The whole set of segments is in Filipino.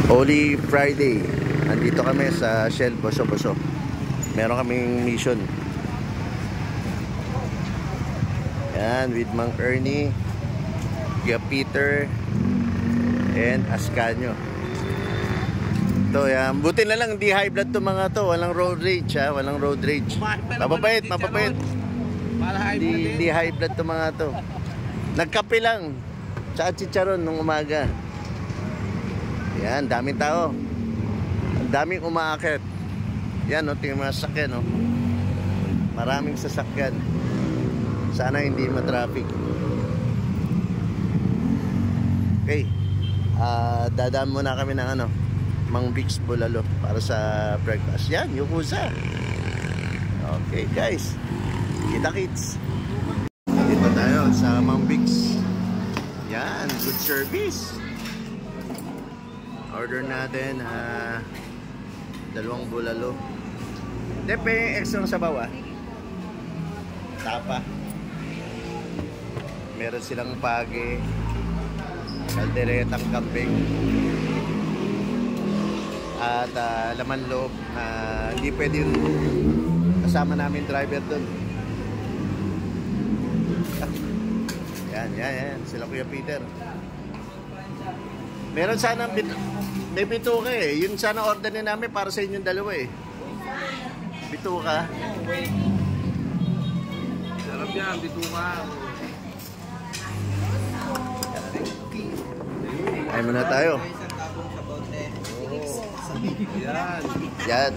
Holy Friday. Nandito kami sa Shell Boso-Boso. Meron kaming mission. Yan, with Mang Ernie, Kuya Peter, and Ascanio. Ito, yan. Buti na lang, di high blood to mga to. Walang road rage, ha? Walang road rage. Mapapait, mapapait. Di high blood to mga to. Nagkape lang. Tsaka chicharon nung umaga. Yan, daming tao. Ang daming umaakit. Yan, no, tingnan mga sasakyan, no. Maraming sasakyan. Sana hindi ma-traffic. Okay. Dadaan muna kami ng ano, Mang Vic's Bulalo para sa breakfast. Yan, Yukuza. Okay, guys. Kita-kits. Dito tayo sa Mang Vic's. Yan, good service. Order natin 2 bulalo. Depe extra sa bawah. Tapa. Meron silang pagi, kalderetang kambing, at laman loob. Hindi pwede yung kasama namin driver dun. Yan. Sila Kuya Peter. Meron sana may bituka eh. Yun sana order na namin para sa inyong dalawa eh. Bituka. Sarap yan, bituka. Ay muna tayo. Yan.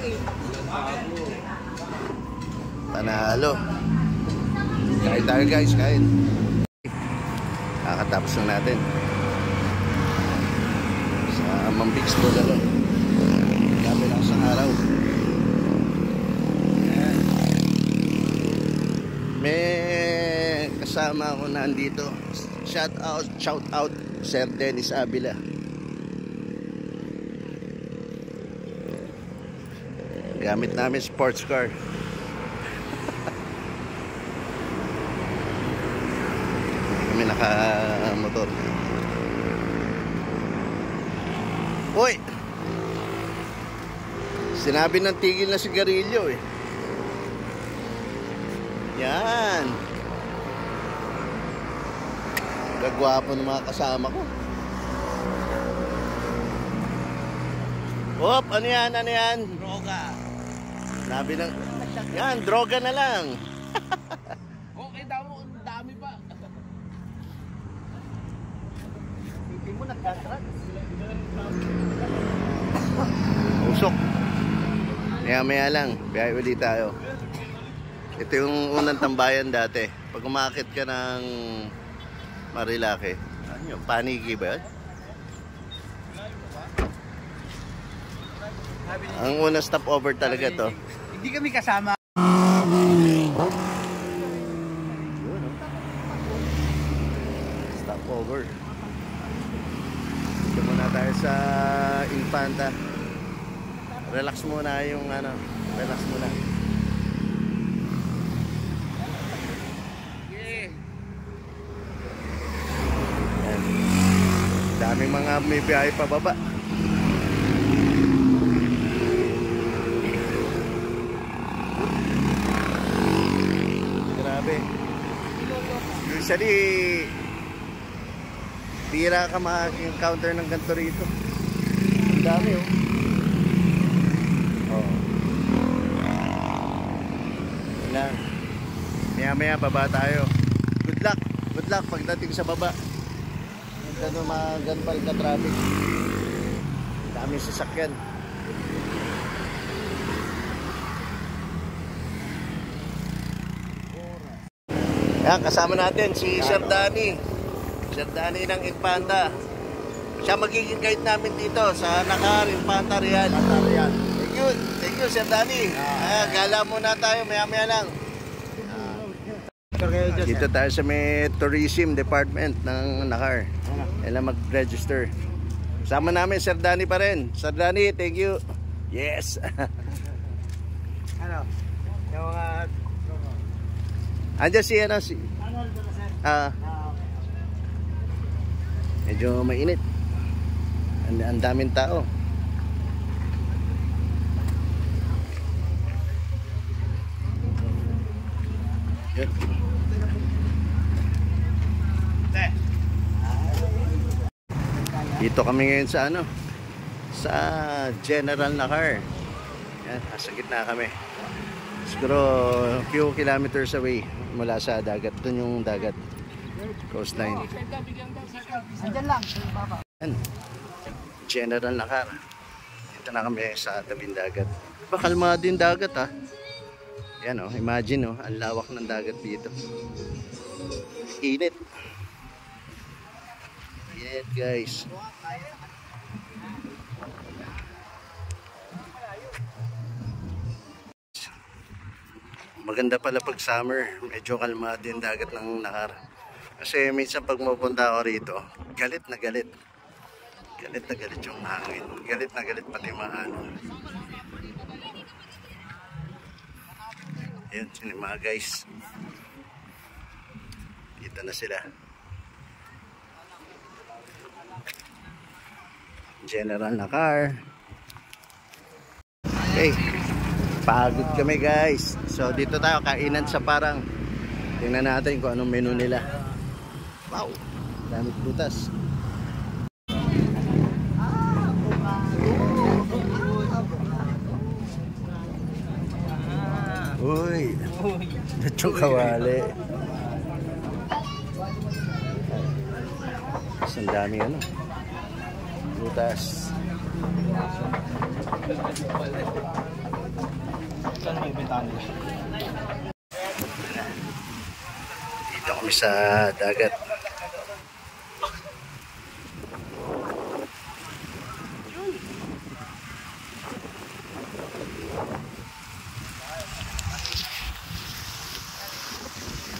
Panalo. Kain tayo guys, kain. Kakatapos na natin sa Mang Vic's Bulalo. Kami lang sa araw. Ayan. May kasama ako na andito. Shout out Sir Dennis Avila. Gamit namin sports car. Kami naka-motor. Hoy! Sinabi ng tigil na sigarilyo eh. Yan. Gagwapo ng mga kasama ko. Hop, ano yan? Droga. Sinabi ng... Yan, droga na lang. Okay, dami pa. Hindi mo nagkatrat. Usok. Maya lang, biyahe ulit tayo. Ito yung unang tambayan dati. Pag umakit ka ng Marilake, ano yun? Paniki ba yun? Ang unang stopover talaga to. Hindi kami kasama. Stopover. Dito muna tayo sa Infanta. Relax muna yung ano, relax muna. Ayan. Daming mga may biyahe pababa. Grabe. Usually bira ka maka-encounter ng ganito rito. Ang dami oh. Lang. Maya baba tayo. Good luck pagdating sa baba. Ganun maganpal ka traffic. Daming sasakyan. Yan, kasama natin si Sir Danny. Sir Danny ng Infanta. Siya magiging guide namin dito sa Nakar, Infanta, Real. Thank you, Sir Danny. Gala muna tayo, maya lang. Dito tayo sa may tourism department ng Nakar. Kailan mag-register. Sama namin, Sir Danny pa rin. Sir Danny, thank you. Yes. Ano? Yung mga... Andiyan si ano si... medyo mainit. Ang daming tao. Yun. Dito kami ngayon sa ano, sa General Nakar. Yan, nasa gitna kami. Siguro few kilometers away mula sa dagat. Doon yung dagat. Coastline. Andyan lang. Yan. General Nakar. Dito na kami sa tabing dagat. Kalmado yung dagat ha. Yan oh, imagine oh, ang lawak ng dagat dito. Init. Yan guys. Maganda pala pag summer, medyo kalmado yung dagat ng Nakar. Kasi minsan pag mapunta ako rito, galit na galit. Galit na galit yung hangin. Galit na galit pati mga ano. Ayan, sila mga guys. Dito na sila. General Nakar. Okay. Pagod kami guys. So dito tayo kainan sa parang. Tingnan natin kung anong menu nila. Wow. Dami prutas. Uy. Lechong kawali. Ang daming ano. Prutas. Dito kami sa dagat.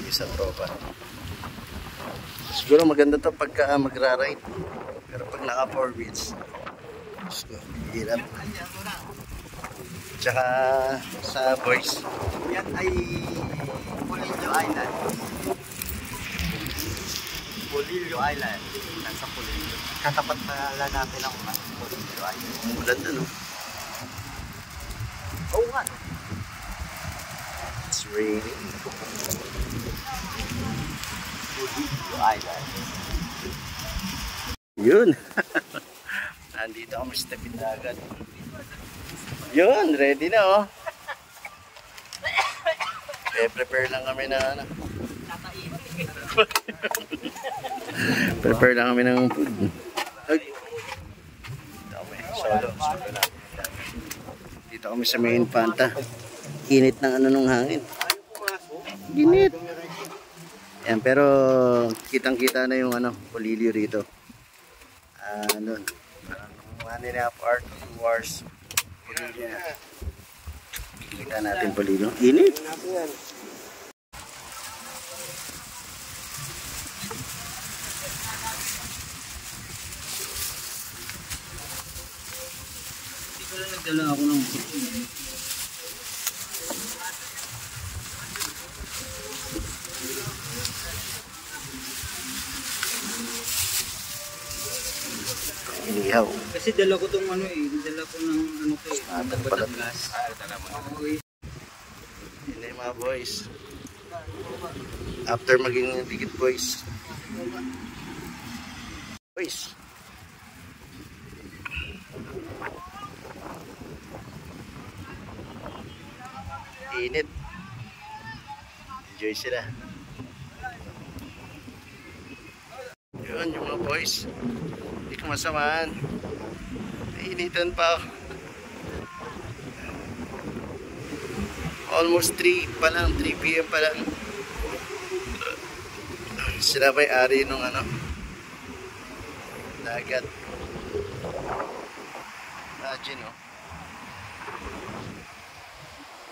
Isang tropa. Siguro maganda to pagka magra-ride. Pero pag naka 4 wheels, hirap. Tsaka sa boys. Yan ay Polillo Island. Polillo Island. Nasa Polillo. Katapat na lang natin ang Polillo Island. Ulan na no? Oo nga. It's raining. Polillo Island. Yun. Nandito kami sa tabing dagat. Yun, ready na oh. Prepare lang kami na ano. Prepare lang kami ng food. Solo na. Dito kami sa may Infanta. Init ng ano nung hangin. Init. Yan, pero kitang-kita na yung ano, Polillo rito. Ano, 1.5 hour, 2 hours. Polillo na. Kita natin Polillo. Init. Nagdala ako ng Inihaw. kasi dala ko tong ano eh, dala ko ng ano to eh, Atal pala. gas. Dala mo. Yun na yung mga boys. After maging bigit boys. Boys. Init. Enjoy sila. Yun yung mga boys. Hindi ko masamaan. Nainitan pa. Almost 3 pa lang. 3 PM pa lang. Sila may ari nung ano. Dagat. Imagine oh.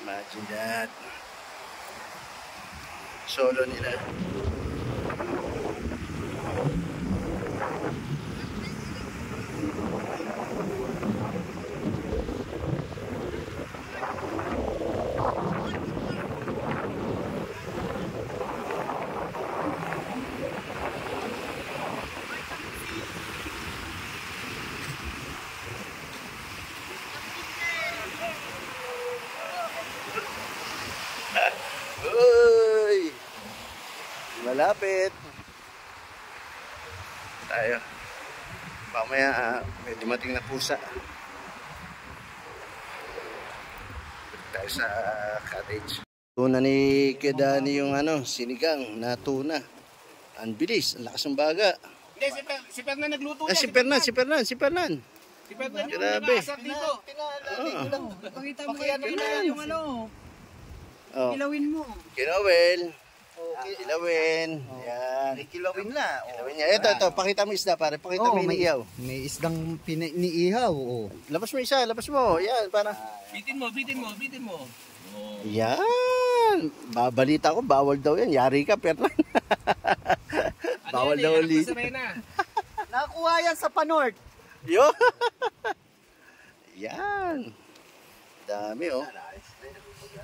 Imagine that. Solo nila. Uy! malapit. Tayo. Mamaya may dumating na pusa. Tayo sa cottage. Tuna ni Kedani yung sinigang na tuna. Ang bilis, ang lakas ng baga. Hindi, si Fernan nagluto Si Fernan. Si Fernan Grabe. dito. Pakita mo yung kilawin mo. Kilawin. Kilawin. Yan. Kilawin na. Kilawin niya. Ito, pakita mo isda pare. Pakita mo iniihaw. May isdang iniihaw. Labas mo isa, labas mo. Yan, para. Bitin mo. Yan. Babalita ko, bawal daw yan. Yari ka, Fernan. Bawal daw ulit. Nakakuha yan sa Panort. Yo. Yan. Dami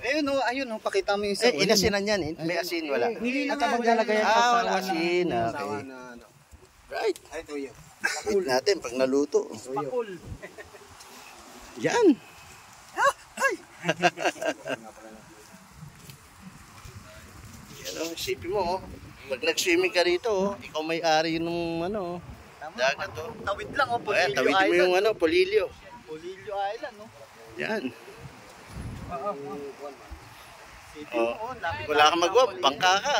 Ayun pakita mo yung isa. Inasinan yan. May asin, wala. Hindi na maglalagay yan. Wala asin. Okay. Right. Ito yun. Pakul natin pag naluto. Pakul. Yan. Isipin mo, pag nag-swimming ka rito, ikaw may-ari nung dagat to. Tawid lang Polillo tawid mo yung Polillo. Polillo Island, Yan. Wala kang magwab, bangka ka.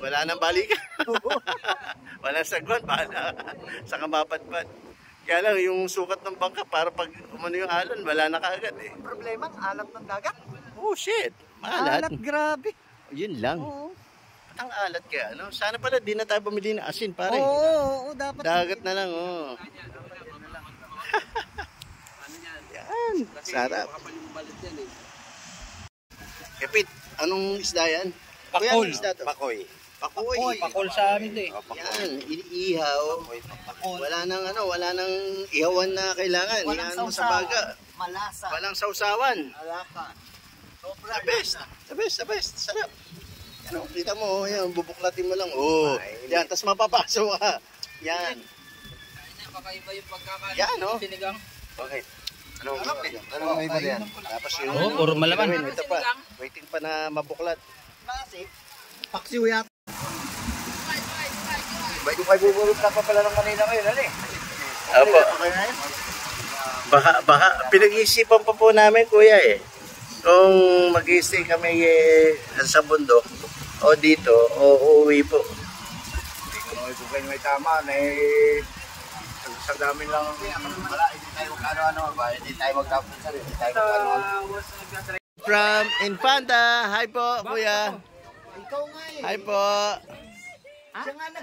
Wala nang balikan. Wala sagwan, bahala sa kamapadpad. Kaya lang, yung sukat ng bangka, para pag yung alon, wala na kaagad eh. Problema, alat ng dagat. Oh shit, maalat. Alat, grabe. Yun lang. Ang alat kaya, sana pala di na tayo bumili ng asin, pare. Oo, dapat. Dagat na lang, Yan, sarap. Kapit, anong isda yan? Pakol. Pakoy. Pakol sa amin eh. Yan, iniihaw. Wala nang ihawan na kailangan. Ihawan mo sa baga. Malasa. Walang sausawan. Malasa. The best. Sarap. Kita mo, yan, bubuklatin mo lang. Yan, tas mapapasok ka. Yan. Pakaiba yung pagkakain. Yan, Sinigang. Okay. Ano may iba yan? Tapos yung... puro malaman. Ito pa. Waiting pa na mabuklat. Paksiw yata. May bubulog na pa pala ng kanina ngayon, Opo. Baka pinag-iisipan pa po namin, kuya kung mag-i-stay kami sa bundok o dito o uuwi po. Hindi ko naman ito kayo may tama sa dami lang wala, hindi tayo magtapos sa rin. From Infanta, hi po kuya. Ikaw nga Hi po.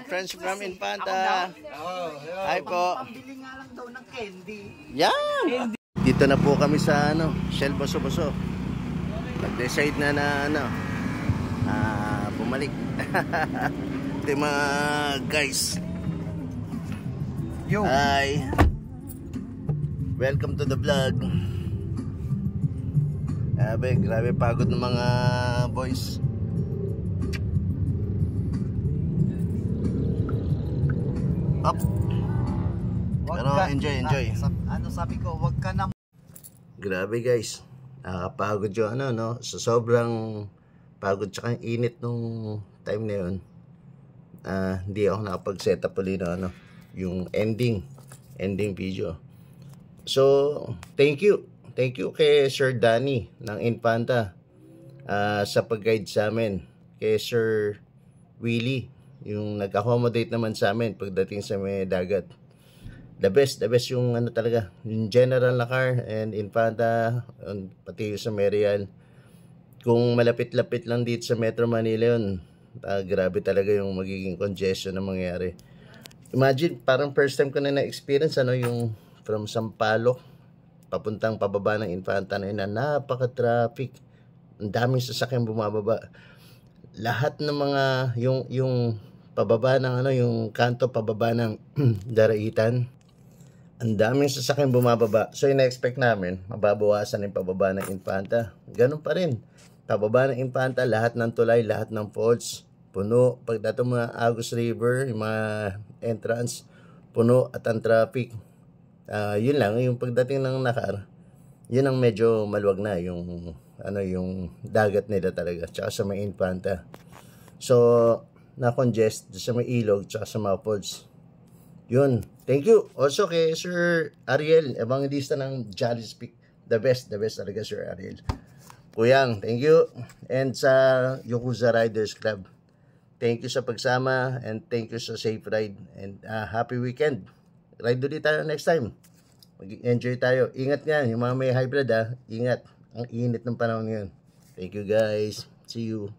Friends from Infanta. Hi po. Pambili nga lang daw ng candy. Yan. Dito na po kami sa Shell Boso-Boso. Nag-decide na bumalik. Ito yung mga guys. Hi. Welcome to the vlog. Grabe pagod ng mga boys. Up. Pero enjoy. Sabi ko, wag ka na. Grabe guys. Nakakapagod yung sa sobrang pagod tsaka init nung time na yun. Hindi ako nakapag-set up ulit na yung ending video. So, thank you kay Sir Danny ng Infanta sa pag-guide sa amin. Kay Sir Willie, yung nag-accommodate naman sa amin pagdating sa may dagat. The best yung talaga, yung General na car and Infanta, pati yung sa Merial. Kung malapit-lapit lang dito sa Metro Manila yun, grabe talaga yung magiging congestion na mangyayari. Imagine, parang first time ko na na-experience yung from Sampaloc papuntang pababa ng Infanta na yun, napaka-traffic. Ang daming sasakyan bumababa. Lahat ng mga yung pababa ng yung kanto pababa ng Daraitan. Ang daming sasakyan bumababa. So ina-expect namin mababawasan yung pababa ng Infanta. Ganun pa rin. Pababa ng Infanta, lahat ng tulay, lahat ng faults puno. Pagdating mga Agus River, yung mga entrance, puno at ang traffic. Yun lang, yung pagdating ng Nakar, yun ang medyo maluwag na, yung dagat nila talaga, tsaka sa may Infanta. So, na-congest sa may ilog tsaka sa mga pods. Yun. Thank you. Also kay Sir Ariel, evangelista ng Jolly Speak. The best talaga Sir Ariel. Kuyang, thank you. And sa Yakuza Riders Club, thank you sa pagsama and thank you sa safe ride. And happy weekend. Ride ulit tayo next time. Mag-enjoy tayo. Ingat nga, yung mga may high blood ingat. Ang init ng panahon ngayon. Thank you guys. See you.